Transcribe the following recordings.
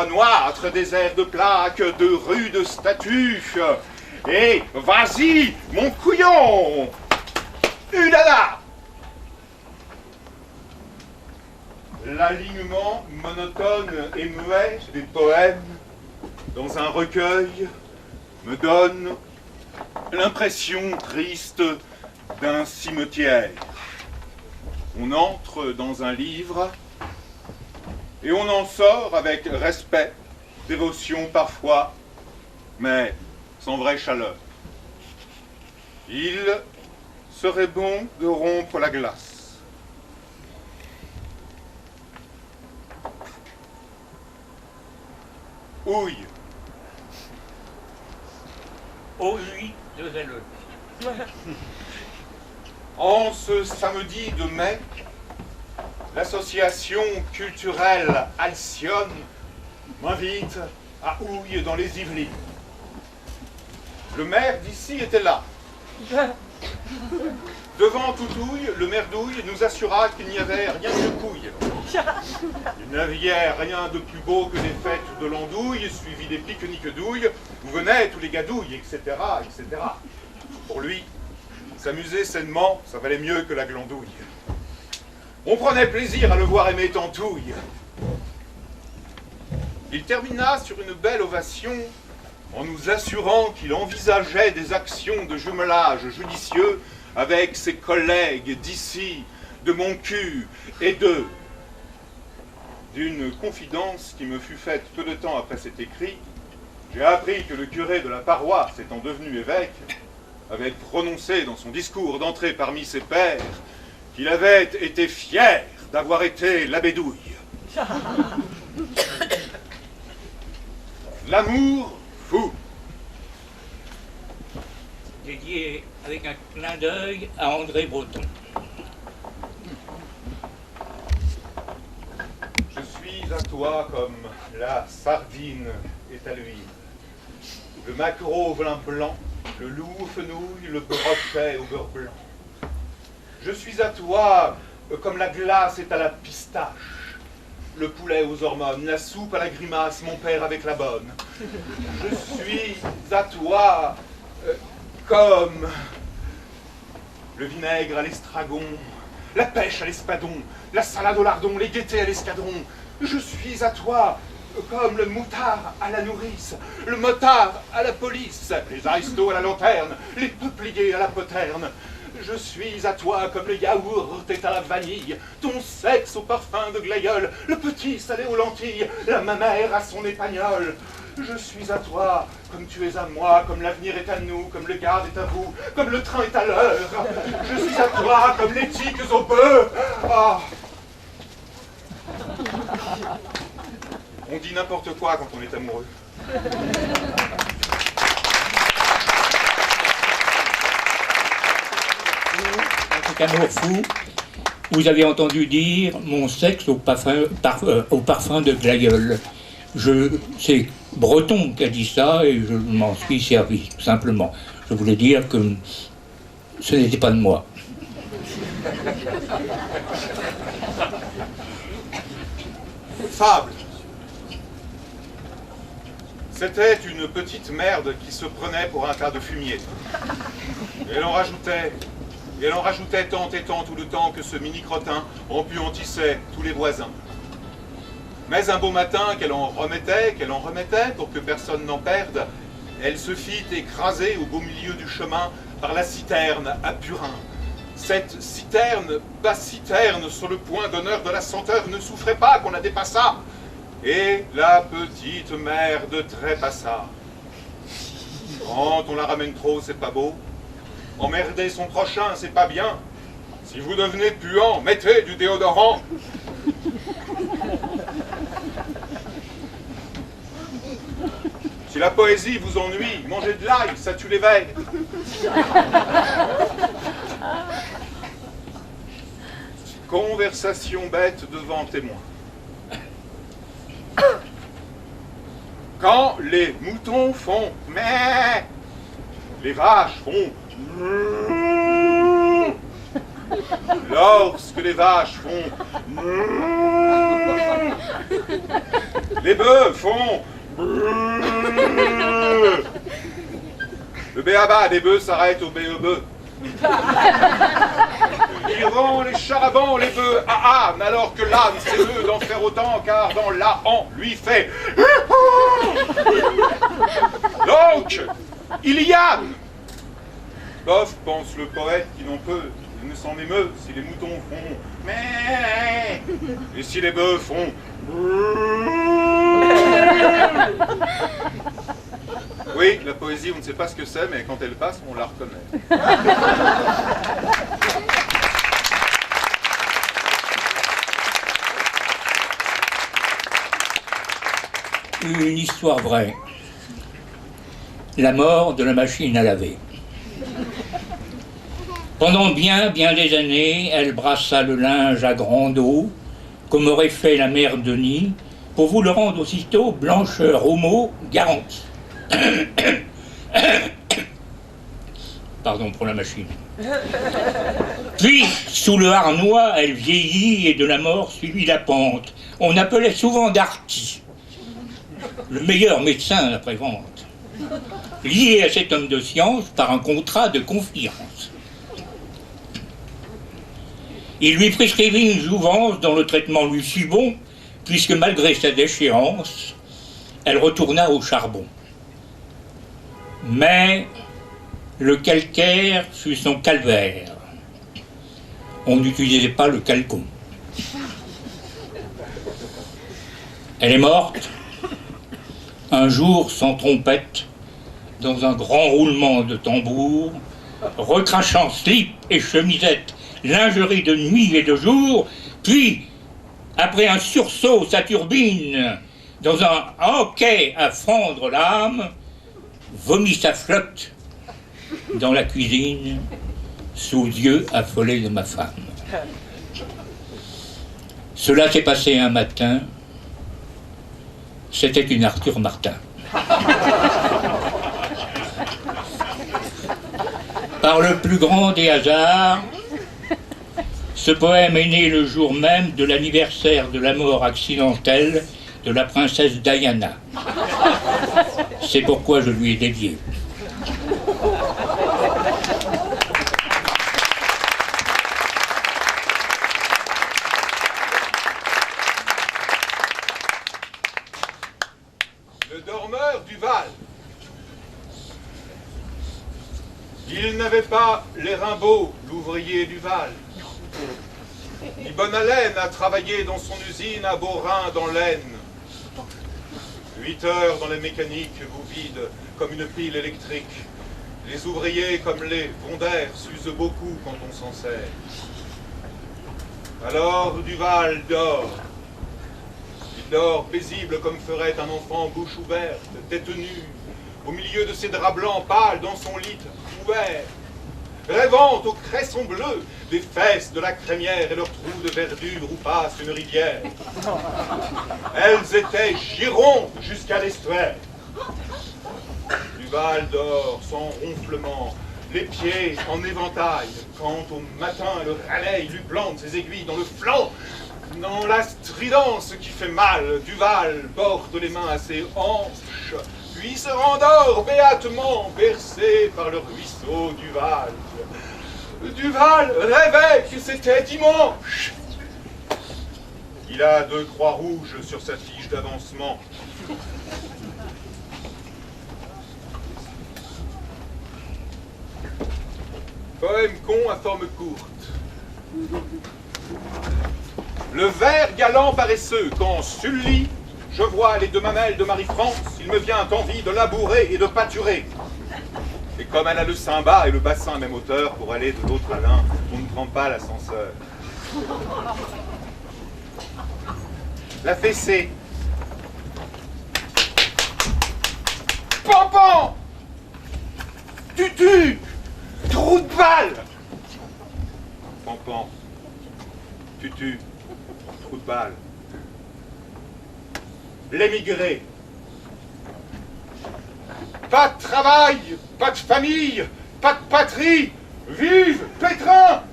Noître, désert de plaques, de rudes statues. Et vas-y, mon couillon! Ulala! L'alignement monotone et muet des poèmes dans un recueil me donne l'impression triste d'un cimetière. On entre dans un livre et on en sort avec respect, dévotion parfois, mais sans vraie chaleur. Il serait bon de rompre la glace. Houille. Ouille de Zelleux. En ce samedi de mai, l'association culturelle Alcyone m'invite à Houille dans les Yvelines. Le maire d'ici était là. Devant toute Houille, le maire d'Houille nous assura qu'il n'y avait rien de couille. Il n'avait rien de plus beau que des fêtes de l'andouille, suivies des pique-niques d'Houille, où venaient tous les gadouilles, etc., etc. Pour lui, s'amuser sainement, ça valait mieux que la glandouille. On prenait plaisir à le voir aimer tantouille. Il termina sur une belle ovation en nous assurant qu'il envisageait des actions de jumelage judicieux avec ses collègues d'ici, de mon cul et d'eux. D'une confidence qui me fut faite peu de temps après cet écrit, j'ai appris que le curé de la paroisse, étant devenu évêque, avait prononcé dans son discours d'entrée parmi ses pairs qu'il avait été fier d'avoir été l'abbé Douille. L'amour fou. Dédié avec un clin d'œil à André Breton. Je suis à toi comme la sardine est à l'huile, le maquereau au vin blanc, le loup au fenouil, le brochet au beurre blanc. Je suis à toi comme la glace est à la pistache, le poulet aux hormones, la soupe à la grimace, mon père avec la bonne. Je suis à toi comme le vinaigre à l'estragon, la pêche à l'espadon, la salade au lardon, les gaietés à l'escadron. Je suis à toi comme le moutard à la nourrice, le motard à la police, les aristos à la lanterne, les peupliers à la poterne. Je suis à toi comme le yaourt est à la vanille, ton sexe au parfum de glaïeul, le petit salé aux lentilles, la mamère à son épagnole. Je suis à toi comme tu es à moi, comme l'avenir est à nous, comme le garde est à vous, comme le train est à l'heure. Je suis à toi comme les tiques au bœuf. Ah. On dit n'importe quoi quand on est amoureux. Cet amour fou, vous avez entendu dire mon sexe au parfum de glaïeul. C'est Breton qui a dit ça et je m'en suis servi, simplement. Je voulais dire que ce n'était pas de moi. Fable. C'était une petite merde qui se prenait pour un tas de fumier. Et elle en rajoutait tant et tant tout le temps que ce mini-crottin empuantissait tous les voisins. Mais un beau matin qu'elle en remettait pour que personne n'en perde, elle se fit écraser au beau milieu du chemin par la citerne à purin. Cette citerne, basse citerne, sur le point d'honneur de la senteur, ne souffrait pas qu'on la dépassât. Et la petite merde trépassa. Quand on la ramène trop, c'est pas beau. Emmerder son prochain, c'est pas bien. Si vous devenez puant, mettez du déodorant. Si la poésie vous ennuie, mangez de l'ail, ça tue les veilles. Conversation bête devant témoin. Quand les moutons font mais, les vaches font lorsque les vaches font Les bœufs font... Le béaba des bœufs s'arrête au béebeu. Iront les charabans, les bœufs à âne, alors que l'âne s'émeut d'en faire autant, car dans l'âne lui fait... Donc, il y a... Bof, pense le poète qui n'en peut, il ne s'en émeut si les moutons font... Mais... Et si les bœufs font... Oui, la poésie, on ne sait pas ce que c'est, mais quand elle passe, on la reconnaît. Une histoire vraie. La mort de la machine à laver. Pendant bien des années, elle brassa le linge à grande eau, comme aurait fait la mère Denis, pour vous le rendre aussitôt blancheur au mot garantie. Pardon pour la machine. Puis, sous le harnois, elle vieillit et de la mort suivit la pente. On appelait souvent Darty, le meilleur médecin après-vente, lié à cet homme de science par un contrat de confiance. Il lui prescrivit une jouvence dont le traitement lui fut bon, puisque malgré sa déchéance, elle retourna au charbon. Mais le calcaire fut son calvaire. On n'utilisait pas le calcon. Elle est morte, un jour sans trompette, dans un grand roulement de tambour, recrachant slip et chemisette, lingerie de nuit et de jour, puis, après un sursaut, sa turbine, dans un hoquet à fendre l'âme, vomit sa flotte dans la cuisine, sous yeux affolés de ma femme. Cela s'est passé un matin, c'était une Arthur Martin. Par le plus grand des hasards, ce poème est né le jour même de l'anniversaire de la mort accidentelle de la princesse Diana. C'est pourquoi je lui ai dédié. Le dormeur du Val. Il n'avait pas les Rimbaud, l'ouvrier du Val. Ni bonne haleine à travailler dans son usine à Beaurain dans l'Aisne. 8 heures dans les mécaniques vous vide comme une pile électrique. Les ouvriers comme les vondaires s'usent beaucoup quand on s'en sert. Alors Duval dort. Il dort paisible comme ferait un enfant bouche ouverte, tête nue, au milieu de ses draps blancs pâles dans son lit ouvert, rêvant au cresson bleu des fesses de la crémière et leurs trous de verdure où passe une rivière. Elles étaient girondes jusqu'à l'estuaire. Duval dort sans ronflement, les pieds en éventail, quand au matin le raleigh lui plante ses aiguilles dans le flanc. Dans la stridence qui fait mal, Duval porte les mains à ses hanches, puis se rendort béatement, bercé par le ruisseau du Val. Duval rêvait que c'était dimanche. Il a 2 croix rouges sur sa fiche d'avancement. Poème con à forme courte. Le vert galant paresseux, quand sur le lit, je vois les 2 mamelles de Marie-France, il me vient envie de labourer et de pâturer. Et comme elle a le sein bas et le bassin à même hauteur, pour aller de l'autre à l'un, on ne prend pas l'ascenseur. La fessée. Pampan! Tutu! Trou de balle! Pampan. Tutu. Trou de balle. L'émigré. Pas de travail, pas de famille, pas de patrie. Vive Pétrin!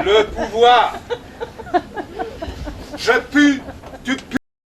Le pouvoir. Je pue, tu pues.